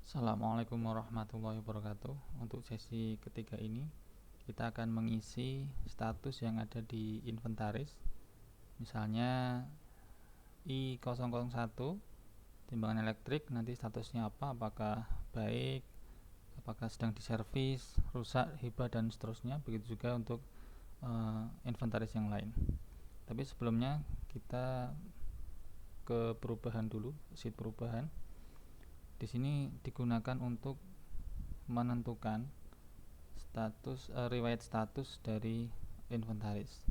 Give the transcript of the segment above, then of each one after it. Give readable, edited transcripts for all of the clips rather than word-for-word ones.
Assalamualaikum warahmatullahi wabarakatuh. Untuk sesi ketiga ini kita akan mengisi status yang ada di inventaris. Misalnya I001 timbangan elektrik, nanti statusnya apa, apakah baik, apakah sedang diservis, rusak, hibah, dan seterusnya. Begitu juga untuk inventaris yang lain. Tapi sebelumnya kita ke perubahan dulu, sheet perubahan. Di sini digunakan untuk menentukan status riwayat status dari inventaris.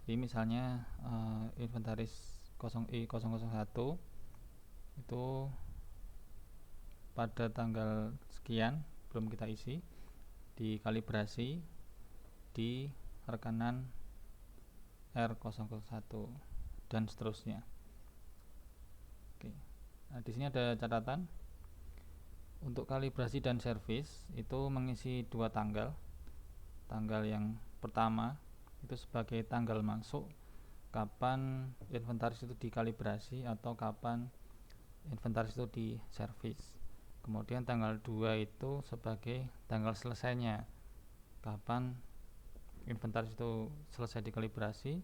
Jadi misalnya inventaris 0I001 itu pada tanggal sekian belum kita isi, dikalibrasi di rekanan R001 dan seterusnya. Oke. Nah, di sini ada catatan. Untuk kalibrasi dan servis itu mengisi dua tanggal. Tanggal yang pertama itu sebagai tanggal masuk, kapan inventaris itu dikalibrasi atau kapan inventaris itu diservis. Kemudian tanggal 2 itu sebagai tanggal selesainya, kapan inventaris itu selesai dikalibrasi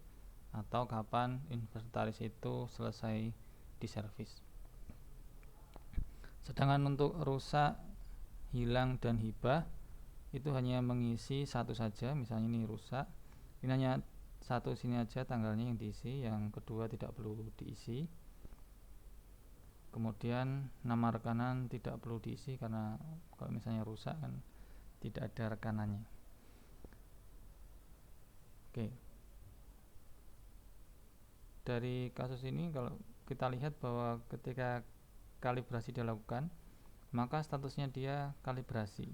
atau kapan inventaris itu selesai diservis. Sedangkan untuk rusak, hilang, dan hibah itu hanya mengisi satu saja. Misalnya ini rusak, ini hanya satu sini aja tanggalnya yang diisi, yang kedua tidak perlu diisi. Kemudian nama rekanan tidak perlu diisi karena kalau misalnya rusak kan tidak ada rekanannya. Oke. Dari kasus ini kalau kita lihat bahwa ketika kalibrasi dilakukan, maka statusnya dia kalibrasi.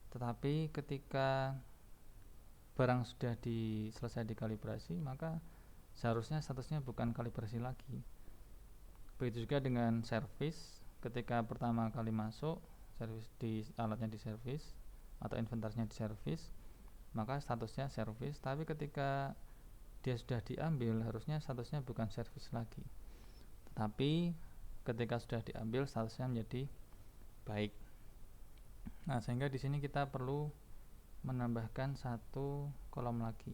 Tetapi ketika barang sudah selesai dikalibrasi, maka seharusnya statusnya bukan kalibrasi lagi. Begitu juga dengan servis. Ketika pertama kali masuk, servis di alatnya diservis atau inventarisnya diservis, maka statusnya servis. Tapi ketika dia sudah diambil, harusnya statusnya bukan servis lagi, tetapi ketika sudah diambil statusnya menjadi baik. Nah, sehingga di sini kita perlu menambahkan satu kolom lagi.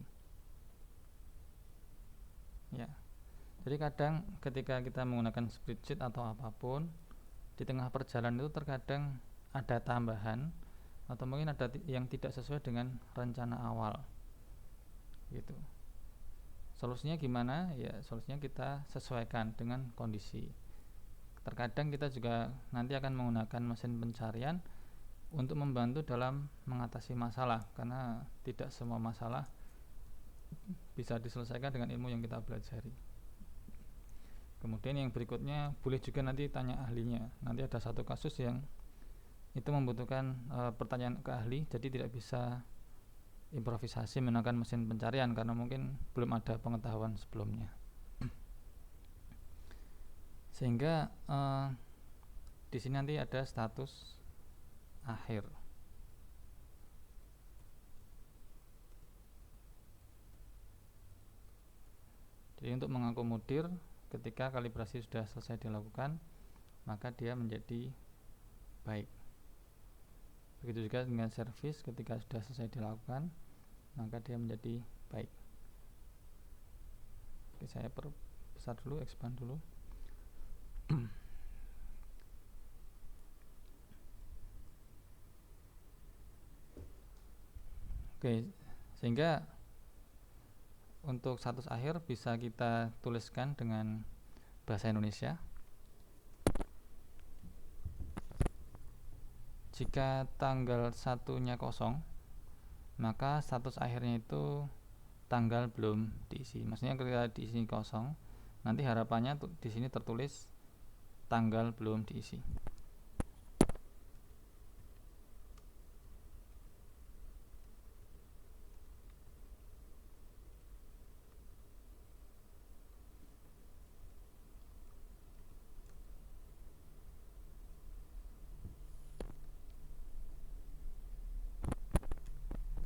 Ya. Jadi kadang ketika kita menggunakan spreadsheet atau apapun, di tengah perjalanan itu terkadang ada tambahan atau mungkin ada yang tidak sesuai dengan rencana awal. Gitu. Solusinya gimana? Ya, solusinya kita sesuaikan dengan kondisi. Terkadang kita juga nanti akan menggunakan mesin pencarian untuk membantu dalam mengatasi masalah, karena tidak semua masalah bisa diselesaikan dengan ilmu yang kita pelajari. Kemudian yang berikutnya boleh juga nanti tanya ahlinya. Nanti ada satu kasus yang itu membutuhkan pertanyaan ke ahli, jadi tidak bisa improvisasi menggunakan mesin pencarian karena mungkin belum ada pengetahuan sebelumnya. Sehingga di sini nanti ada status akhir. Jadi untuk mengakomodir ketika kalibrasi sudah selesai dilakukan, maka dia menjadi baik. Begitu juga dengan servis, ketika sudah selesai dilakukan, maka dia menjadi baik. Oke, saya perbesar dulu, expand dulu. Oke, sehingga untuk status akhir bisa kita tuliskan dengan bahasa Indonesia. Jika tanggal satunya kosong, maka status akhirnya itu tanggal belum diisi. Maksudnya ketika diisi kosong, nanti harapannya di sini tertulis tanggal belum diisi.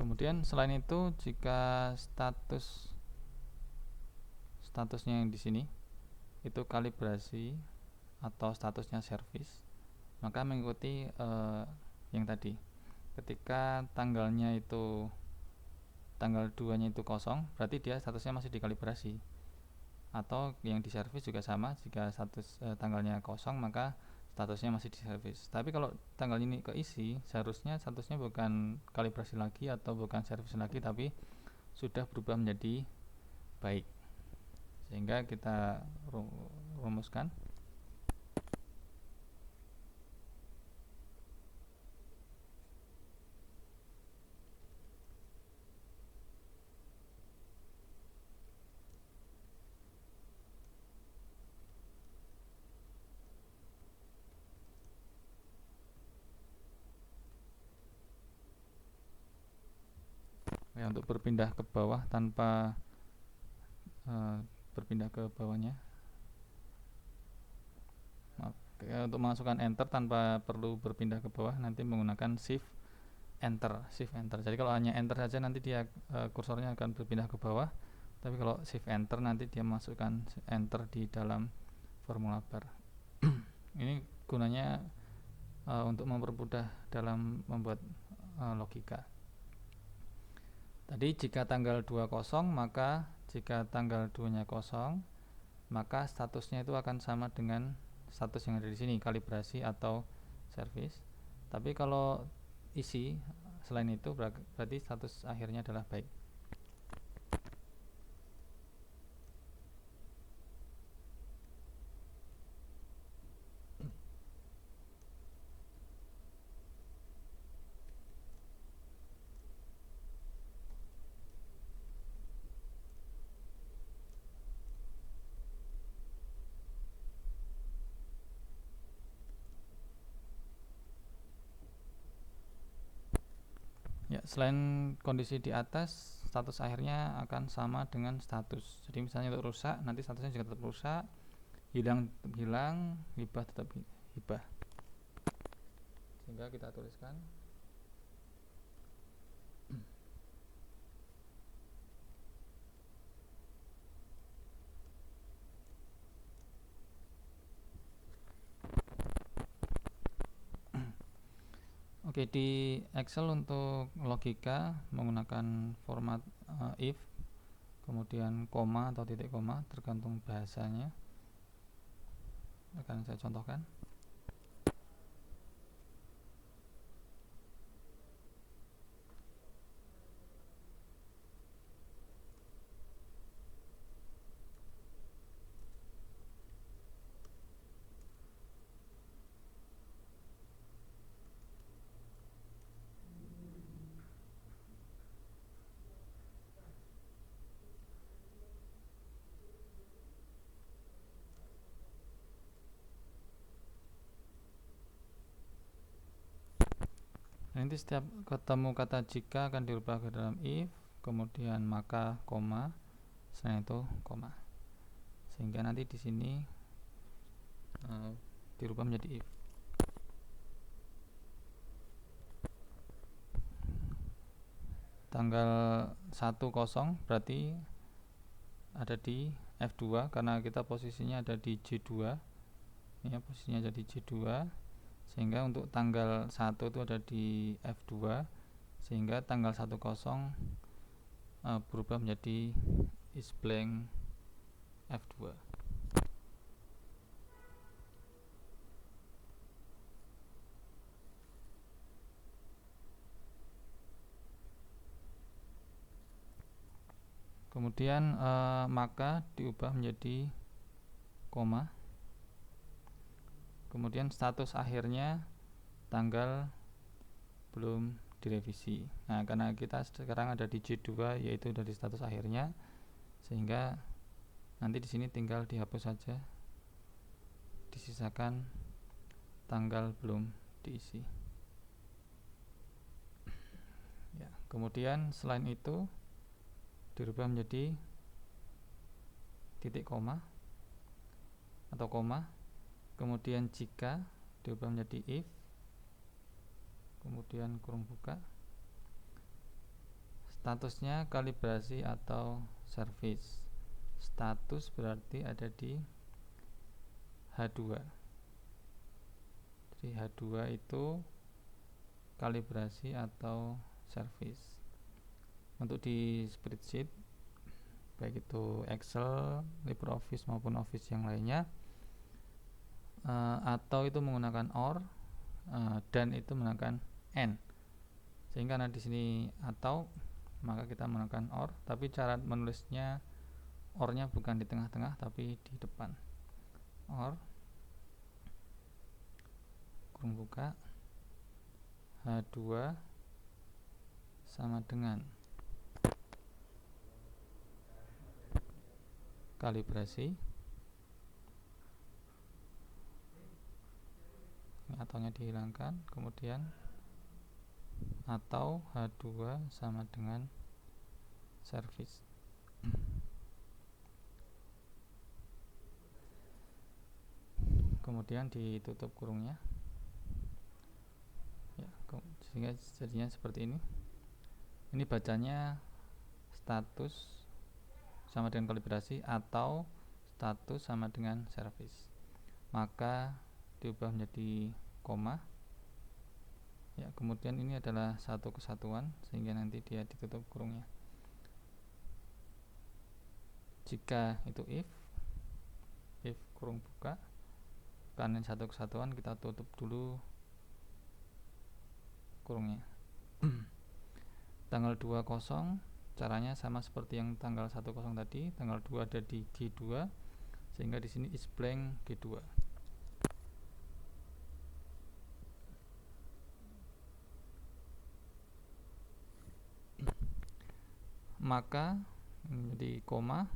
Kemudian selain itu, jika statusnya yang di sini itu kalibrasi atau statusnya servis, maka mengikuti yang tadi. Ketika tanggalnya itu tanggal 2 nya itu kosong, berarti dia statusnya masih dikalibrasi. Atau yang di servis juga sama, jika status tanggalnya kosong maka statusnya masih di servis. Tapi kalau tanggal ini keisi, seharusnya statusnya bukan kalibrasi lagi atau bukan servis lagi, tapi sudah berubah menjadi baik. Sehingga kita rumuskan. Ya, untuk berpindah ke bawah tanpa berpindah ke bawahnya, untuk masukkan enter tanpa perlu berpindah ke bawah nanti menggunakan shift enter. Jadi kalau hanya enter saja nanti dia kursornya akan berpindah ke bawah, tapi kalau shift enter nanti dia masukkan enter di dalam formula bar. Ini gunanya untuk mempermudah dalam membuat logika. Tadi jika tanggal 2 kosong, maka jika tanggal 2 nya kosong, maka statusnya itu akan sama dengan status yang ada di sini, kalibrasi atau servis. Tapi kalau isi selain itu berarti status akhirnya adalah baik. Ya, selain kondisi di atas, status akhirnya akan sama dengan status. Jadi misalnya untuk rusak, nanti statusnya juga tetap rusak, hilang tetap hilang, hibah tetap hibah. Sehingga kita tuliskan Oke, di Excel untuk logika menggunakan format if, kemudian koma atau titik koma, tergantung bahasanya. Akan saya contohkan. Nanti setiap ketemu kata jika akan dirubah ke dalam if, kemudian maka koma, selain itu koma. Sehingga nanti di sini dirubah menjadi if. Tanggal 1 kosong berarti ada di F2 karena kita posisinya ada di J2. Ya, posisinya ada di J2. Sehingga untuk tanggal 1 itu ada di F2, sehingga tanggal 1 kosong berubah menjadi is blank F2. Kemudian maka diubah menjadi koma. Kemudian status akhirnya tanggal belum direvisi. Nah, karena kita sekarang ada di J2 yaitu dari status akhirnya, sehingga nanti di sini tinggal dihapus saja, disisakan tanggal belum diisi. Ya, kemudian selain itu dirubah menjadi titik koma atau koma. Kemudian jika diubah menjadi if, kemudian kurung buka, statusnya kalibrasi atau service. Status berarti ada di H2. Jadi H2 itu kalibrasi atau service. Untuk di spreadsheet baik itu Excel, LibreOffice maupun Office yang lainnya, atau itu menggunakan OR, dan itu menggunakan AND. Sehingga karena di sini atau, maka kita menggunakan OR, tapi cara menulisnya OR-nya bukan di tengah-tengah tapi di depan. OR kurung buka H2 sama dengan kalibrasi, ini ataunya dihilangkan, kemudian atau H2 sama dengan service. Kemudian ditutup kurungnya ya, sehingga jadinya seperti ini. Ini bacanya status sama dengan kalibrasi atau status sama dengan service, maka diubah menjadi koma ya. Kemudian ini adalah satu kesatuan sehingga nanti dia ditutup kurungnya. Jika itu if kurung buka karena satu kesatuan, kita tutup dulu kurungnya. Tanggal 20 caranya sama seperti yang tanggal 10 tadi. Tanggal 2 ada di G2 sehingga di sini is blank G2. Maka menjadi koma,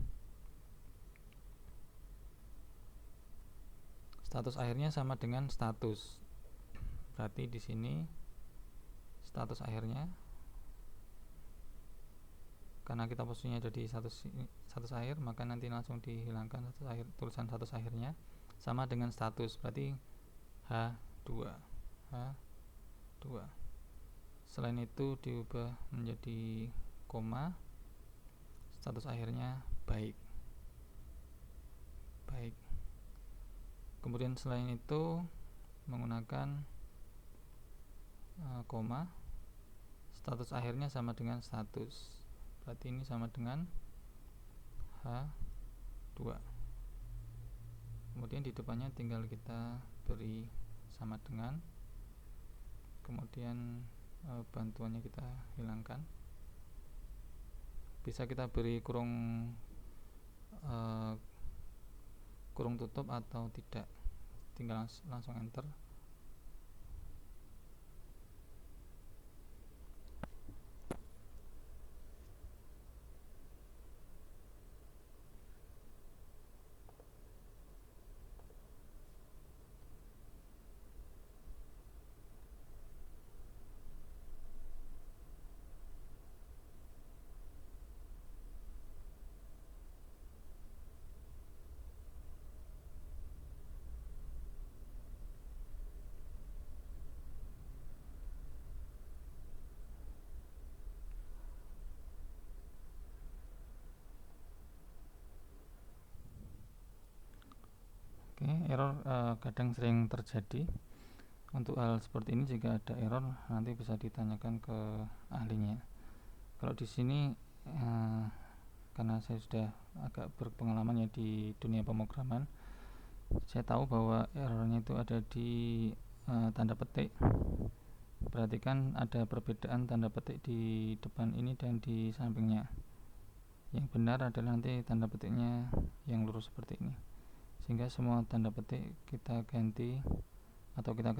status akhirnya sama dengan status. Berarti di sini status akhirnya, karena kita posisinya ada di status akhir, maka nanti langsung dihilangkan status akhir, tulisan status akhirnya sama dengan status, berarti H2. Selain itu diubah menjadi koma, status akhirnya baik. Kemudian selain itu menggunakan koma, status akhirnya sama dengan status, berarti ini sama dengan H2. Kemudian di depannya tinggal kita beri sama dengan, kemudian bantuannya kita hilangkan. Bisa kita beri kurung tutup atau tidak, tinggal langsung enter. Oke, error kadang sering terjadi. Untuk hal seperti ini jika ada error nanti bisa ditanyakan ke ahlinya. Kalau di sini karena saya sudah agak berpengalaman ya di dunia pemrograman, saya tahu bahwa errornya itu ada di tanda petik. Perhatikan ada perbedaan tanda petik di depan ini dan di sampingnya. Yang benar adalah nanti tanda petiknya yang lurus seperti ini, sehingga semua tanda petik kita ganti atau kita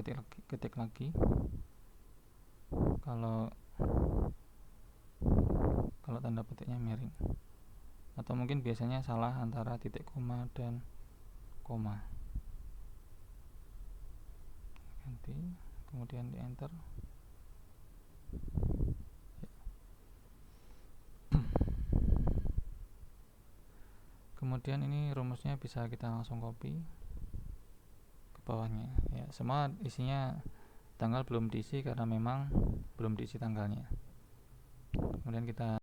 ketik lagi. Kalau tanda petiknya miring, atau mungkin biasanya salah antara titik koma dan koma, ganti kemudian di enter. Kemudian ini rumusnya bisa kita langsung copy ke bawahnya ya. Semua isinya tanggal belum diisi karena memang belum diisi tanggalnya. Kemudian kita